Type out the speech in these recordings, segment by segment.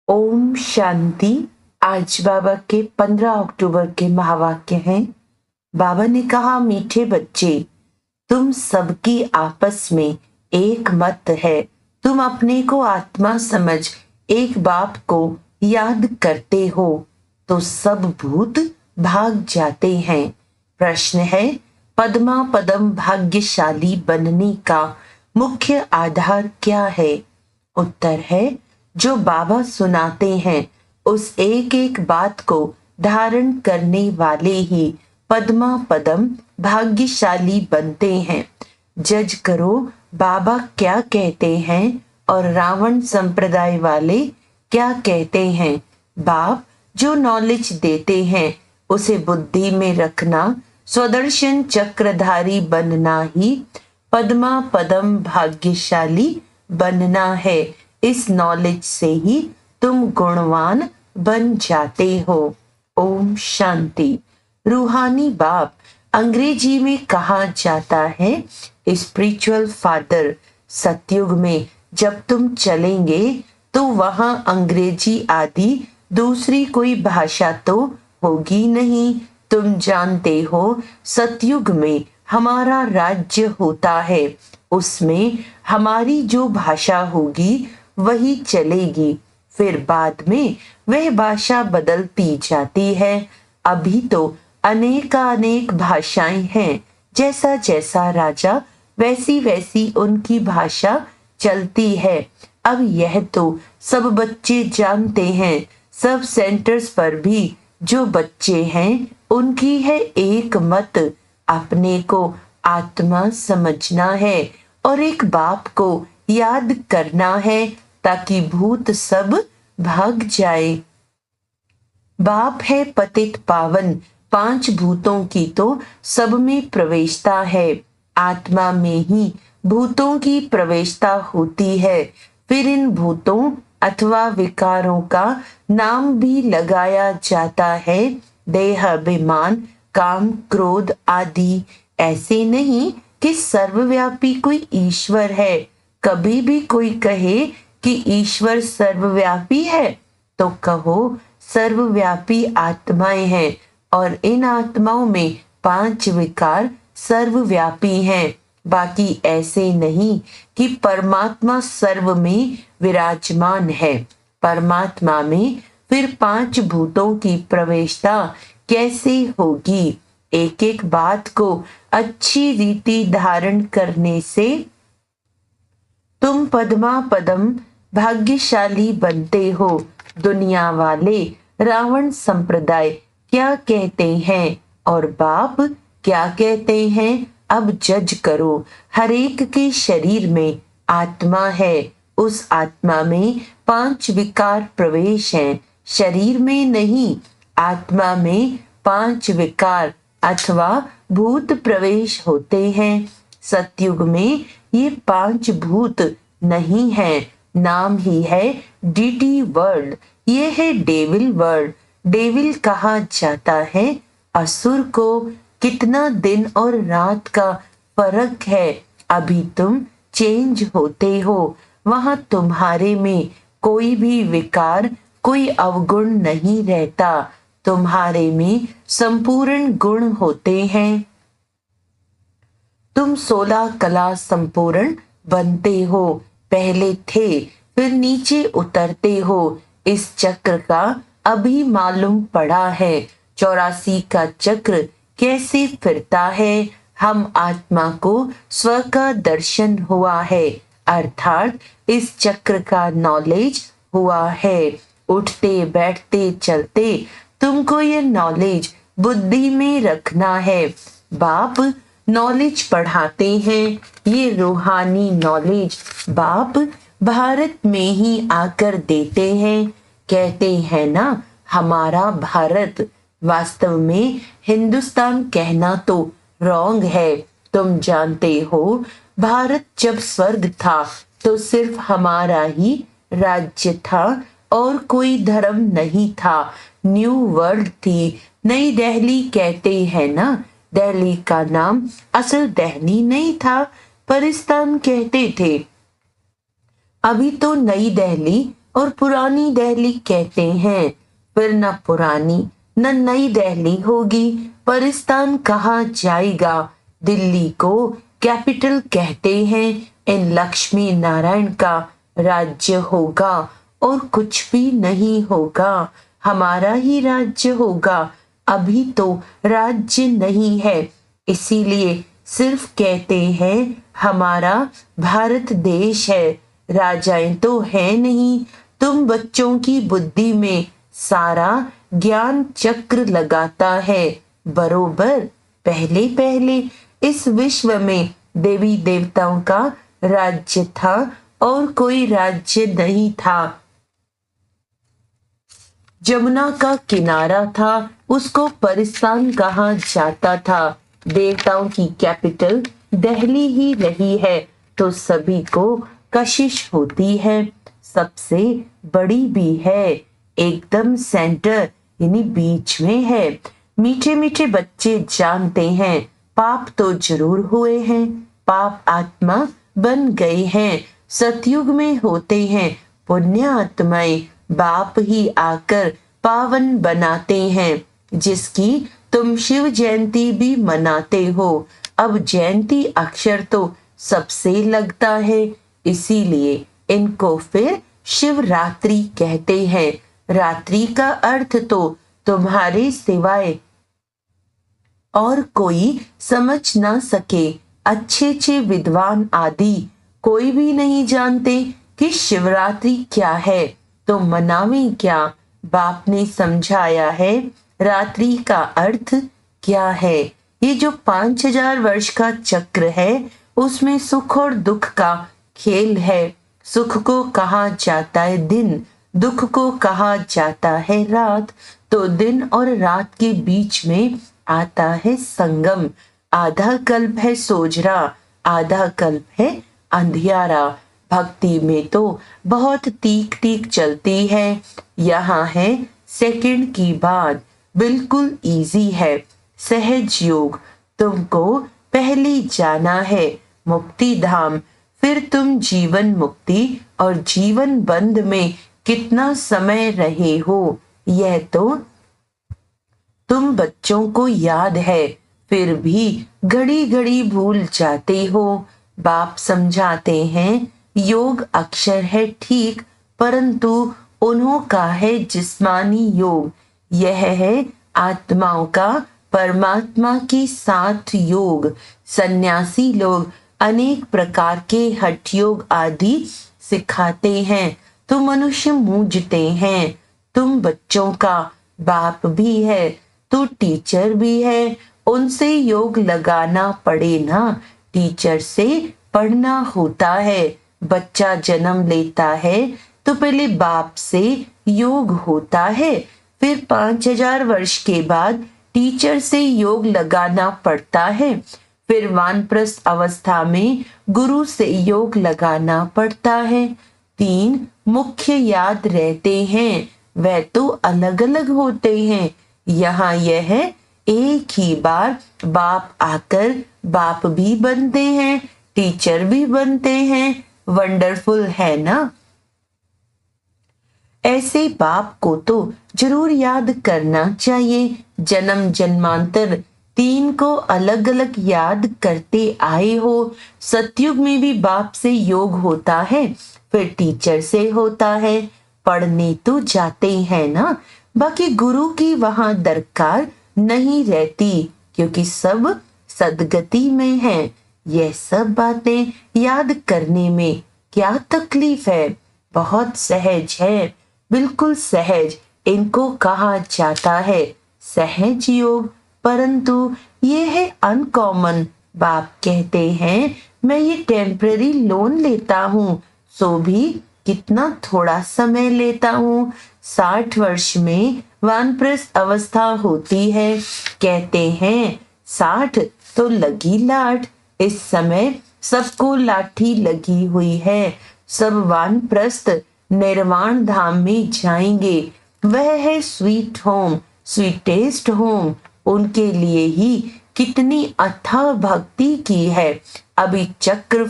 ओम शांति। आज बाबा के 15 अक्टूबर के महावाक्य हैं। बाबा ने कहा, मीठे बच्चे, तुम सबकी आपस में एक मत है। तुम अपने को आत्मा समझ एक बाप को याद करते हो तो सब भूत भाग जाते हैं। प्रश्न है, पद्मा पदम भाग्यशाली बनने का मुख्य आधार क्या है? उत्तर है, जो बाबा सुनाते हैं उस एक एक बात को धारण करने वाले ही पद्मा पदम भाग्यशाली बनते हैं। जज करो बाबा क्या कहते हैं और रावण संप्रदाय वाले क्या कहते हैं। बाप जो नॉलेज देते हैं उसे बुद्धि में रखना, स्वदर्शन चक्रधारी बनना ही पद्मा पदम भाग्यशाली बनना है। इस नॉलेज से ही तुम गुणवान बन जाते हो। ओम शांति। रूहानी बाप अंग्रेजी में कहा जाता है स्पिरिचुअल फादर। सतयुग में जब तुम चलेंगे तो वहां अंग्रेजी आदि दूसरी कोई भाषा तो होगी नहीं। तुम जानते हो सतयुग में हमारा राज्य होता है, उसमें हमारी जो भाषा होगी वही चलेगी। फिर बाद में वह भाषा बदलती जाती है। अभी तो अनेक भाषाएं हैं। जैसा जैसा राजा वैसी वैसी उनकी भाषा चलती है। अब यह तो सब बच्चे जानते हैं। सब सेंटर्स पर भी जो बच्चे हैं उनकी है एक मत। अपने को आत्मा समझना है और एक बाप को याद करना है ताकि भूत सब भाग जाए। बाप है पतित पावन। 5 भूतों की तो सब में प्रवेशता है। आत्मा में ही भूतों की प्रवेशता होती है। फिर इन भूतों अथवा विकारों का नाम भी लगाया जाता है, देह, अभिमान, काम, क्रोध आदि। ऐसे नहीं कि सर्वव्यापी कोई ईश्वर है। कभी भी कोई कहे कि ईश्वर सर्वव्यापी है तो कहो सर्वव्यापी आत्माएं हैं और इन आत्माओं में 5 विकार सर्वव्यापी हैं। बाकी ऐसे नहीं कि परमात्मा सर्व में विराजमान है। परमात्मा में फिर 5 भूतों की प्रवेशता कैसे होगी? एक एक बात को अच्छी रीति धारण करने से तुम पद्मा पदम भाग्यशाली बनते हो। दुनिया वाले रावण संप्रदाय क्या कहते हैं और बाप क्या कहते हैं, अब जज करो। हर एक के शरीर में आत्मा है। उस आत्मा में 5 विकार प्रवेश हैं, शरीर में नहीं। आत्मा में 5 विकार अथवा भूत प्रवेश होते हैं। सतयुग में ये 5 भूत नहीं है। नाम ही है डीटी वर्ल्ड। ये है डेविल वर्ल्ड। डेविल कहा जाता है असुर को। कितना दिन और रात का फर्क है। अभी तुम चेंज होते हो। वहां तुम्हारे में कोई भी विकार, कोई अवगुण नहीं रहता। तुम्हारे में संपूर्ण गुण होते हैं। तुम 16 कला संपूर्ण बनते हो। पहले थे फिर नीचे उतरते हो। इस चक्र का अभी मालूम पड़ा है। 84 का चक्र कैसे फिरता है। हम आत्मा को स्व का दर्शन हुआ है, अर्थात इस चक्र का नॉलेज हुआ है। उठते बैठते चलते तुमको ये नॉलेज बुद्धि में रखना है। बाप नॉलेज पढ़ाते हैं, ये रूहानी नॉलेज बाप भारत में ही आकर देते हैं। कहते हैं ना हमारा भारत, वास्तव में हिंदुस्तान कहना तो रॉन्ग है। तुम जानते हो भारत जब स्वर्ग था तो सिर्फ हमारा ही राज्य था और कोई धर्म नहीं था। न्यू वर्ल्ड थी। नई दिल्ली कहते हैं ना, दिल्ली का नाम असल दिल्ली नहीं था, परिस्तान कहते थे। अभी तो नई दिल्ली और पुरानी दिल्ली कहते हैं। फिर न पुरानी न नई दिल्ली होगी, परिस्तान कहा जाएगा। दिल्ली को कैपिटल कहते हैं। इन लक्ष्मी नारायण का राज्य होगा और कुछ भी नहीं होगा, हमारा ही राज्य होगा। अभी तो राज्य नहीं है, इसीलिए सिर्फ कहते हैं हमारा भारत देश है। राजाएं तो है नहीं। तुम बच्चों की बुद्धि में सारा ज्ञान चक्र लगाता है। बरोबर पहले पहले इस विश्व में देवी देवताओं का राज्य था और कोई राज्य नहीं था। जमुना का किनारा था, उसको परिस्तान कहा जाता था। देवताओं की कैपिटल दिल्ली ही रही है तो सभी को कशिश होती है। सबसे बड़ी भी है, एकदम सेंटर यानी बीच में है। मीठे मीठे बच्चे जानते हैं पाप तो जरूर हुए हैं, पाप आत्मा बन गए हैं। सतयुग में होते हैं पुण्य आत्माएं, बाप ही आकर पावन बनाते हैं। जिसकी तुम शिव जयंती भी मनाते हो। अब जयंती अक्षर तो सबसे लगता है, इसीलिए इनको फिर शिवरात्रि कहते हैं। रात्रि का अर्थ तो तुम्हारे सिवाय और कोई समझ ना सके। अच्छे अच्छे विद्वान आदि कोई भी नहीं जानते कि शिवरात्रि क्या है, तो मनावे क्या। बाप ने समझाया है रात्रि का अर्थ क्या है। ये जो 5000 वर्ष का चक्र है उसमें सुख और दुख का खेल है। सुख को कहा जाता है दिन, दुख को कहा जाता है रात। तो दिन और रात के बीच में आता है संगम। आधा कल्प है सोजरा, आधा कल्प है अंधियारा। भक्ति में तो बहुत तीक तीक चलती है। यहाँ है सेकंड की बात, बिल्कुल इजी है। सहज योग, तुमको पहले जाना है मुक्ति धाम, फिर तुम जीवन मुक्ति और जीवन बंध में कितना समय रहे हो यह तो तुम बच्चों को याद है, फिर भी घड़ी घड़ी भूल जाते हो। बाप समझाते हैं योग अक्षर है ठीक, परंतु उन्हों का है जिस्मानी योग। यह है आत्माओं का परमात्मा के साथ योग। सन्यासी लोग अनेक प्रकार के हठ योग आदि सिखाते हैं तो मनुष्य मूझते हैं। तुम बच्चों का बाप भी है तो टीचर भी है, उनसे योग लगाना पड़े ना। टीचर से पढ़ना होता है। बच्चा जन्म लेता है तो पहले बाप से योग होता है, फिर 5000 वर्ष के बाद टीचर से योग लगाना पड़ता है, फिर वानप्रस्थ अवस्था में गुरु से योग लगाना पड़ता है। 3 मुख्य याद रहते हैं, वह तो अलग अलग होते हैं। यहाँ यह है एक ही बार बाप आकर बाप भी बनते हैं, टीचर भी बनते हैं। वंडरफुल है ना। ऐसे बाप को तो जरूर याद करना चाहिए। जन्म जन्मांतर 3 को अलग अलग याद करते आए हो। सतयुग में भी बाप से योग होता है, फिर टीचर से होता है। पढ़ने तो जाते हैं ना, बाकी गुरु की वहां दरकार नहीं रहती क्योंकि सब सदगति में है। यह सब बातें याद करने में क्या तकलीफ है, बहुत सहज है, बिल्कुल सहज। इनको कहा जाता है सहज योग, परंतु ये है अनकॉमन। बाप कहते हैं मैं ये टेम्पररी लोन लेता हूँ, सो भी कितना थोड़ा समय लेता हूँ। 60 वर्ष में वानप्रस्थ अवस्था होती है। कहते हैं 60 तो लगी लाठ। इस समय सबको लाठी लगी हुई है। सब वानप्रस्थ निर्वाण धाम में जाएंगे। वह है स्वीट होम, स्वीटेस्ट होम। उनके लिए ही कितनी अथाह भक्ति की है। अभी चक्र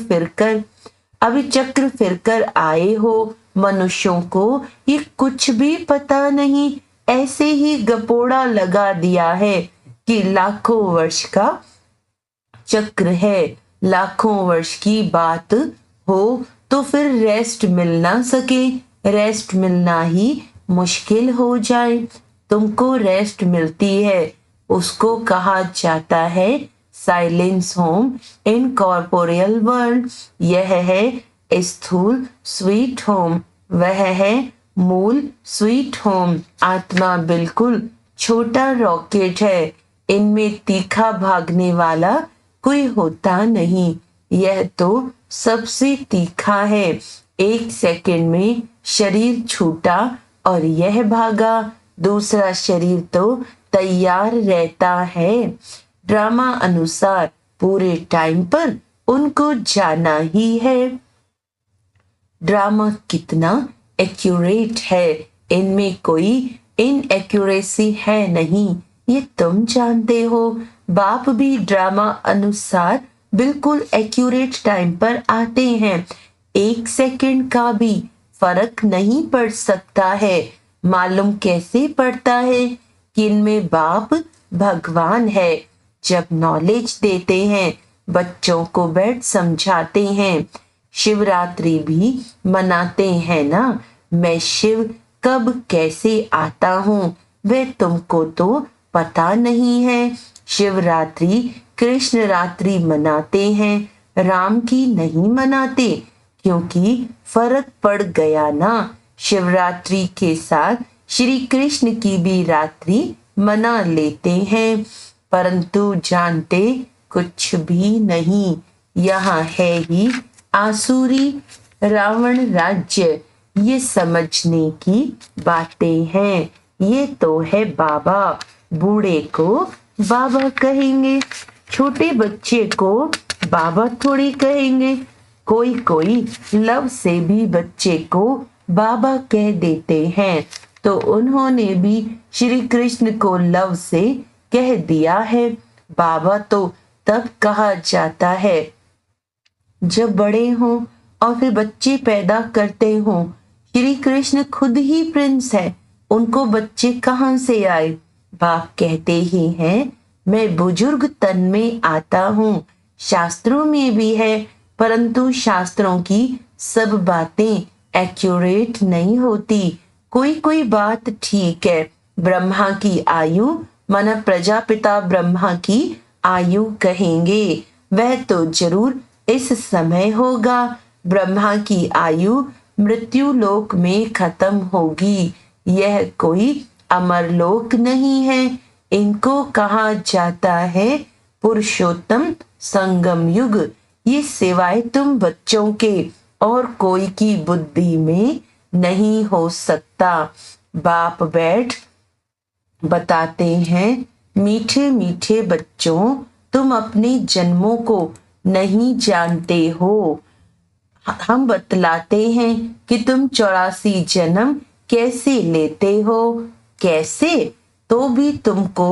फिरकर आए हो, मनुष्यों को ये कुछ भी पता नहीं, ऐसे ही गपोड़ा लगा दिया है कि लाखों वर्ष का चक्र है। लाखों वर्ष की बात हो तो फिर रेस्ट मिल ना सके, रेस्ट मिलना ही मुश्किल हो जाए। तुमको रेस्ट मिलती है, उसको कहा जाता है silence home in corporeal world. यह है स्थूल स्वीट होम, वह है मूल स्वीट होम। आत्मा बिल्कुल छोटा रॉकेट है, इनमें तीखा भागने वाला कोई होता नहीं। यह तो सबसे तीखा है। 1 सेकंड में शरीर छूटा और यह भागा, दूसरा शरीर तो तैयार रहता है। ड्रामा अनुसार पूरे टाइम पर उनको जाना ही है। ड्रामा कितना एक्यूरेट है, इनमें कोई इनएक्यूरेसी है नहीं, ये तुम जानते हो। बाप भी ड्रामा अनुसार बिल्कुल एक्यूरेट टाइम पर आते हैं। 1 सेकंड का भी फर्क नहीं पड़ सकता है। मालूम कैसे पड़ता है कि इनमें बाप भगवान है। जब नॉलेज देते हैं, बच्चों को बैठ समझाते हैं, शिवरात्रि भी मनाते हैं ना। मैं शिव कब कैसे आता हूँ वह तुमको तो पता नहीं है। शिवरात्रि कृष्ण रात्रि मनाते हैं, राम की नहीं मनाते, क्योंकि फर्क पड़ गया ना। शिवरात्रि के साथ श्री कृष्ण की भी रात्रि मना लेते हैं, परंतु जानते कुछ भी नहीं। यहाँ है ही आसुरी रावण राज्य। ये समझने की बातें हैं। ये तो है बाबा। बूढ़े को बाबा कहेंगे, छोटे बच्चे को बाबा थोड़ी कहेंगे। कोई कोई लव से भी बच्चे को बाबा कह देते हैं, तो उन्होंने भी श्री कृष्ण को लव से कह दिया है। बाबा तो तब कहा जाता है जब बड़े हों और फिर बच्चे पैदा करते हों। श्री कृष्ण खुद ही प्रिंस है, उनको बच्चे कहाँ से आए? बाप कहते ही हैं, मैं बुजुर्ग तन में आता हूँ। शास्त्रों में भी है, परंतु शास्त्रों की सब बातें एक्यूरेट नहीं होती। कोई कोई बात ठीक है। ब्रह्मा की आयु माना प्रजापिता ब्रह्मा की आयु कहेंगे, वह तो जरूर इस समय होगा। ब्रह्मा की आयु मृत्यु लोक में खत्म होगी। यह कोई अमर लोक नहीं है। इनको कहा जाता है पुरुषोत्तम संगम युग। ये सिवाय तुम बच्चों के और कोई की बुद्धि में नहीं हो सकता। बाप बैठ बताते हैं, मीठे मीठे बच्चों, तुम अपने जन्मों को नहीं जानते हो। हम बतलाते हैं कि तुम 84 जन्म कैसे लेते हो। कैसे? तो भी तुमको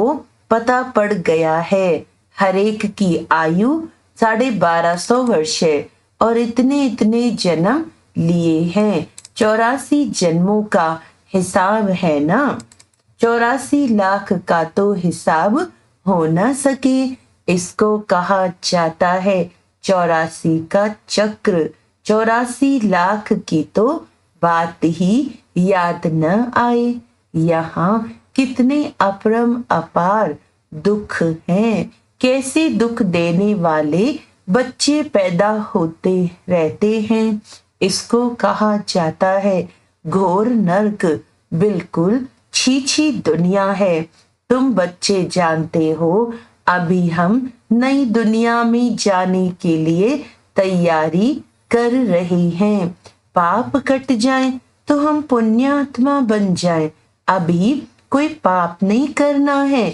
पता पड़ गया है। हर एक की आयु 1250 वर्ष है और इतने इतने जन्म लिए हैं। 84 जन्मों का हिसाब है ना। 84 लाख का तो हिसाब हो ना सके। इसको कहा जाता है 84 का चक्र। 84 लाख की तो बात ही याद न आए। यहाँ कितने अपरम अपार दुख हैं। कैसे दुख देने वाले बच्चे पैदा होते रहते हैं। इसको कहा जाता है घोर नर्क। बिल्कुल छी दुनिया है। तुम बच्चे जानते हो, अभी हम नई दुनिया में जाने के लिए तैयारी कर रहे हैं। पाप कट जाए तो हम पुण्यात्मा बन जाएं। अभी कोई पाप नहीं करना है।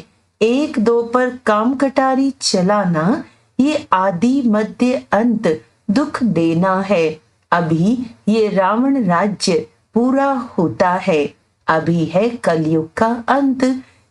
1-2 पर काम कटारी चलाना ये आदि मध्य अंत दुख देना है। अभी ये रावण राज्य पूरा होता है। अभी है कलयुग का अंत।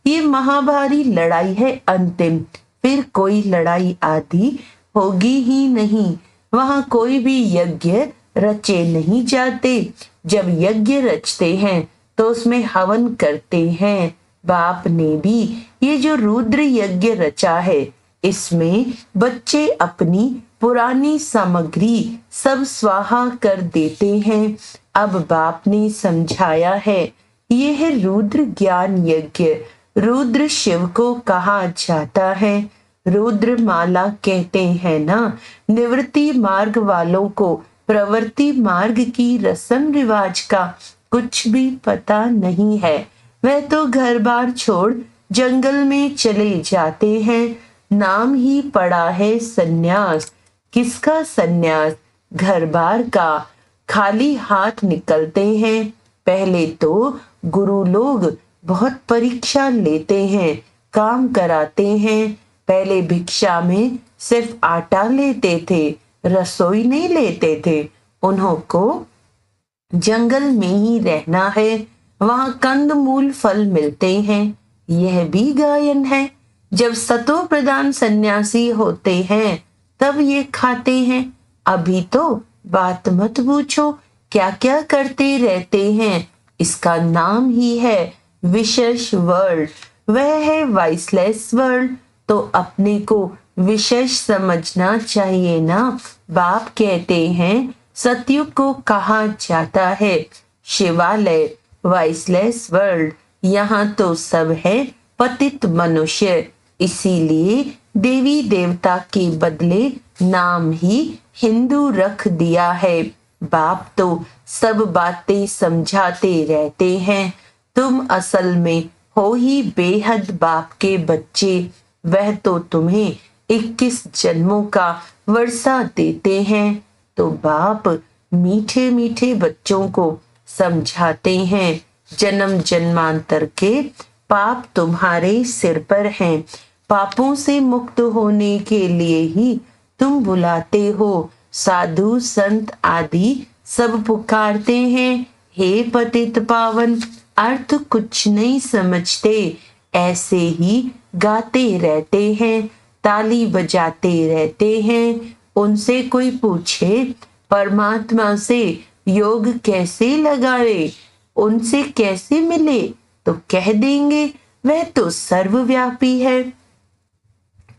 ये महाभारी लड़ाई है अंतिम। फिर कोई लड़ाई आदि होगी ही नहीं। वहां कोई भी यज्ञ रचे नहीं जाते। जब यज्ञ रचते हैं तो उसमें हवन करते हैं। बाप ने भी ये जो रुद्र यज्ञ रचा है, इसमें बच्चे अपनी पुरानी सामग्री सब स्वाहा कर देते हैं। अब बाप ने समझाया है, यह रुद्र ज्ञान यज्ञ रुद्र शिव को कहा जाता है। रुद्र माला कहते हैं ना, निवृत्ति मार्ग वालों को प्रवृत्ति मार्ग की रस्म रिवाज का कुछ भी पता नहीं है। वह तो घर बार छोड़ जंगल में चले जाते हैं। नाम ही पड़ा है सन्यास। किसका सन्यास? घर बार का। खाली हाथ निकलते हैं। पहले तो गुरु लोग बहुत परीक्षा लेते हैं, काम कराते हैं। पहले भिक्षा में सिर्फ आटा लेते थे, रसोई नहीं लेते थे। उन्हों को जंगल में ही रहना है, वहां कंद मूल फल मिलते हैं। यह भी गायन है। जब सतो प्रधान सन्यासी होते हैं तब ये खाते हैं। अभी तो बात मत पूछो, क्या क्या करते रहते हैं। इसका नाम ही है विशेष वर्ल्ड। वह है वाइसलेस वर्ल्ड। तो अपने को विशेष समझना चाहिए ना। बाप कहते हैं सतयुग को कहा जाता है शिवालय, वाइसलेस वर्ल्ड। यहाँ तो सब है पतित मनुष्य। इसीलिए देवी देवता के बदले नाम ही हिंदू रख दिया है। बाप तो सब बातें समझाते रहते हैं। तुम असल में हो ही बेहद बाप के बच्चे। वह तो तुम्हें 21 जन्मों का वर्षा देते हैं। तो बाप मीठे मीठे बच्चों को समझाते हैं, जन्म जन्मांतर के पाप तुम्हारे सिर पर हैं। पापों से मुक्त होने के लिए ही तुम बुलाते हो। साधु संत आदि सब पुकारते हैं, हे पतित पावन। अर्थ कुछ नहीं समझते, ऐसे ही गाते रहते हैं, ताली बजाते रहते हैं। उनसे कोई पूछे परमात्मा से योग कैसे लगाए, उनसे कैसे मिले, तो कह देंगे वह तो सर्वव्यापी है।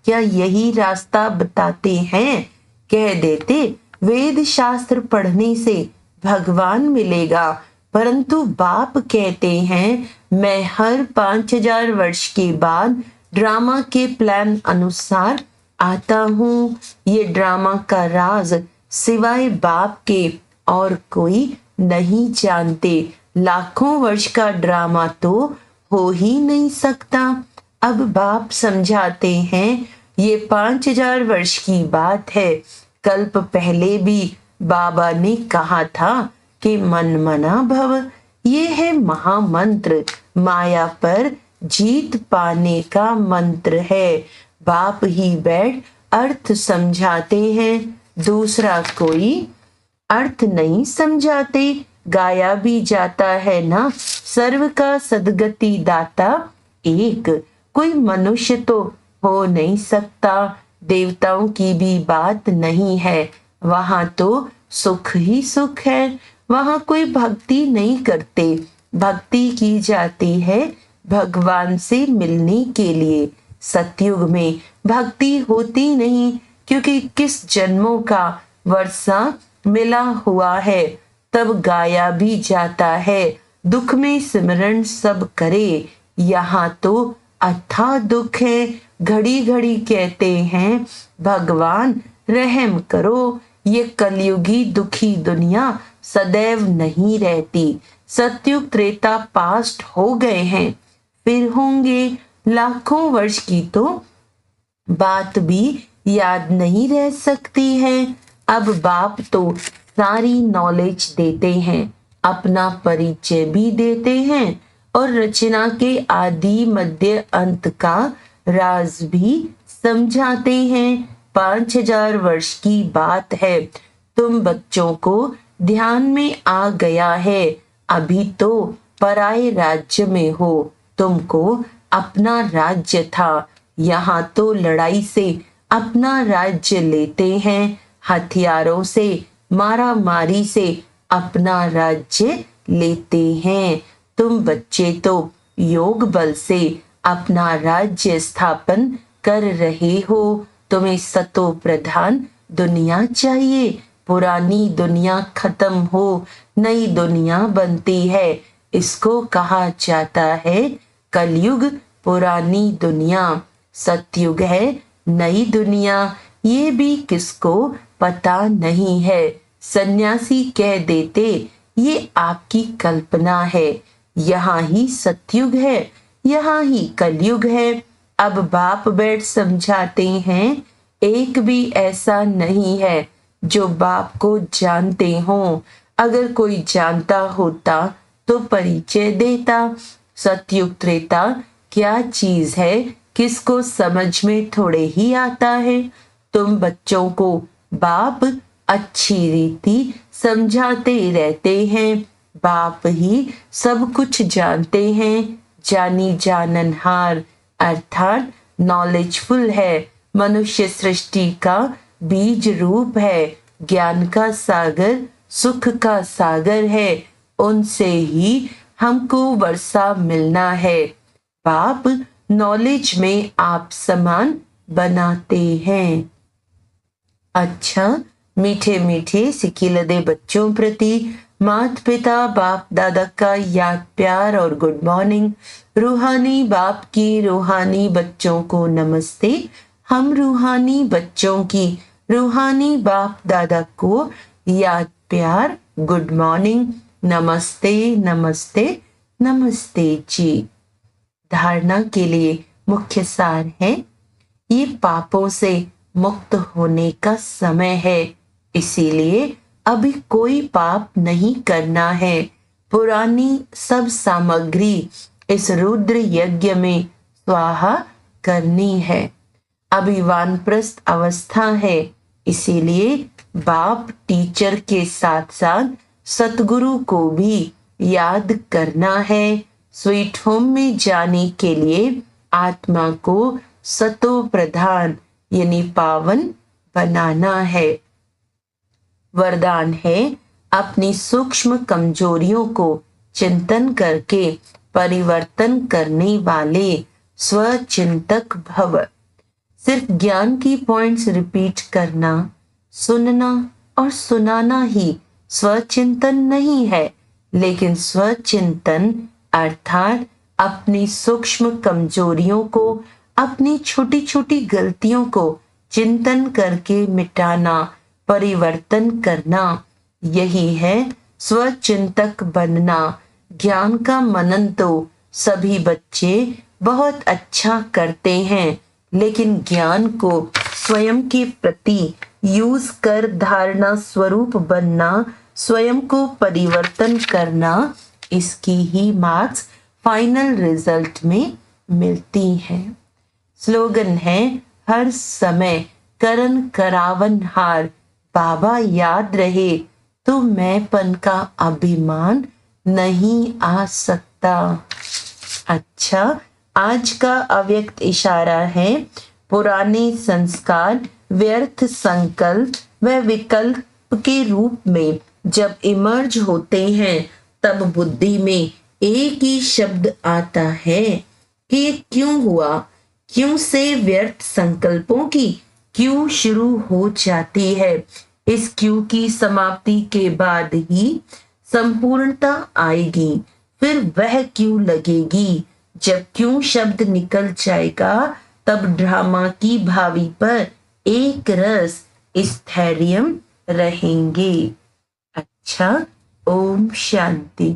क्या यही रास्ता बताते हैं? कह देते वेद शास्त्र पढ़ने से भगवान मिलेगा। परंतु बाप कहते हैं मैं हर 5000 वर्ष के बाद ड्रामा के प्लान अनुसार आता हूँ। ये ड्रामा का राज सिवाय बाप के और कोई नहीं जानते। लाखों वर्ष का ड्रामा तो हो ही नहीं सकता। अब बाप समझाते हैं ये 5000 वर्ष की बात है। कल्प पहले भी बाबा ने कहा था कि मन मना भव, ये है महामंत्र, माया पर जीत पाने का मंत्र है। बाप ही बैठ अर्थ समझाते हैं, दूसरा कोई अर्थ नहीं समझाते। गाया भी जाता है ना, सर्व का सदगति दाता एक। कोई मनुष्य तो हो नहीं सकता। देवताओं की भी बात नहीं है, वहां तो सुख ही सुख है। वहां कोई भक्ति नहीं करते। भक्ति की जाती है भगवान से मिलने के लिए। सतयुग में भक्ति होती नहीं, क्योंकि किस जन्मों का वर्षा मिला हुआ है। तब गाया भी जाता है, दुख में सिमरन सब करे। यहाँ तो अथाह दुख है। घड़ी घड़ी कहते हैं भगवान रहम करो। ये कलयुगी दुखी दुनिया सदैव नहीं रहती। सतयुग त्रेता पास्ट हो गए हैं, फिर होंगे। लाखों वर्ष की तो बात भी याद नहीं रह सकती है। अब बाप तो सारी नॉलेज देते हैं, अपना परिचय भी देते हैं और रचना के आदि मध्य अंत का राज भी समझाते हैं। 5000 वर्ष की बात है। तुम बच्चों को ध्यान में आ गया है। अभी तो पराये राज्य में हो। तुमको अपना राज्य था, यहाँ तो लड़ाई से अपना राज्य लेते हैं, हथियारों से मारा मारी से अपना राज्य लेते हैं। तुम बच्चे तो योग बल से अपना राज्य स्थापन कर रहे हो। तुम्हें सतो प्रधान दुनिया चाहिए। पुरानी दुनिया खत्म हो, नई दुनिया बनती है। इसको कहा जाता है कलयुग। पुरानी दुनिया सतयुग है, नई दुनिया ये भी किसको पता नहीं है। सन्यासी कह देते ये आपकी कल्पना है। यहाँ ही सतयुग है, यहाँ ही कलयुग है। अब बाप बैठ समझाते हैं एक भी ऐसा नहीं है जो बाप को जानते हों। अगर कोई जानता होता तो परिचय देता। सतयुग त्रेता क्या चीज है, किसको समझ में थोड़े ही आता है। तुम बच्चों को बाप अच्छी रीति समझाते रहते हैं। बाप ही सब कुछ जानते हैं। जानी जाननहार अर्थात नॉलेजफुल है। मनुष्य सृष्टि का बीज रूप है। ज्ञान का सागर सुख का सागर है। उनसे ही हमको वर्षा मिलना है। बाप नॉलेज में आप समान बनाते हैं। अच्छा, मीठे मीठे सिखिलदे बच्चों प्रति माता पिता बाप दादा का याद प्यार और गुड मॉर्निंग। रूहानी बाप की रूहानी बच्चों को नमस्ते। हम रूहानी बच्चों की रूहानी बाप दादा को याद प्यार गुड मॉर्निंग। नमस्ते नमस्ते नमस्ते जी। धारणा के लिए मुख्य सार है, ये पापों से मुक्त होने का समय है, इसीलिए अभी कोई पाप नहीं करना है। पुरानी सब सामग्री इस रुद्र यज्ञ में स्वाहा करनी है। अभी वानप्रस्थ अवस्था है, इसीलिए बाप टीचर के साथ साथ सतगुरु को भी याद करना है। स्वीट होम में जाने के लिए आत्मा को सतो प्रधान यानी पावन बनाना है। वरदान है, अपनी सूक्ष्म कमजोरियों को चिंतन करके परिवर्तन करने वाले स्वचिंतक भव। सिर्फ ज्ञान की पॉइंट्स रिपीट करना, सुनना और सुनाना ही स्वचिंतन नहीं है, लेकिन स्वचिंतन अर्थात अपनी सूक्ष्म कमजोरियों को, अपनी छोटी छोटी गलतियों को चिंतन करके मिटाना, परिवर्तन करना, यही है स्वचिंतक बनना। ज्ञान का मनन तो सभी बच्चे बहुत अच्छा करते हैं, लेकिन ज्ञान को स्वयं के प्रति यूज कर धारणा स्वरूप बनना, स्वयं को परिवर्तन करना, इसकी ही मार्क्स फाइनल रिजल्ट में मिलती हैं। स्लोगन है, हर समय करन करावन हार। बाबा याद रहे तो मैंपन का अभिमान नहीं आ सकता। अच्छा, आज का अव्यक्त इशारा है, पुराने संस्कार व्यर्थ संकल्प व विकल्प के रूप में जब इमर्ज होते हैं, तब बुद्धि में एक ही शब्द आता है कि ये क्यों हुआ। क्यों से व्यर्थ संकल्पों की क्यों शुरू हो जाती है। इस क्यों की समाप्ति के बाद ही संपूर्णता आएगी। फिर वह क्यों लगेगी। जब क्यों शब्द निकल जाएगा, तब ड्रामा की भावी पर एक रस स्थैर्य रहेंगे। अच्छा, ओम शांति।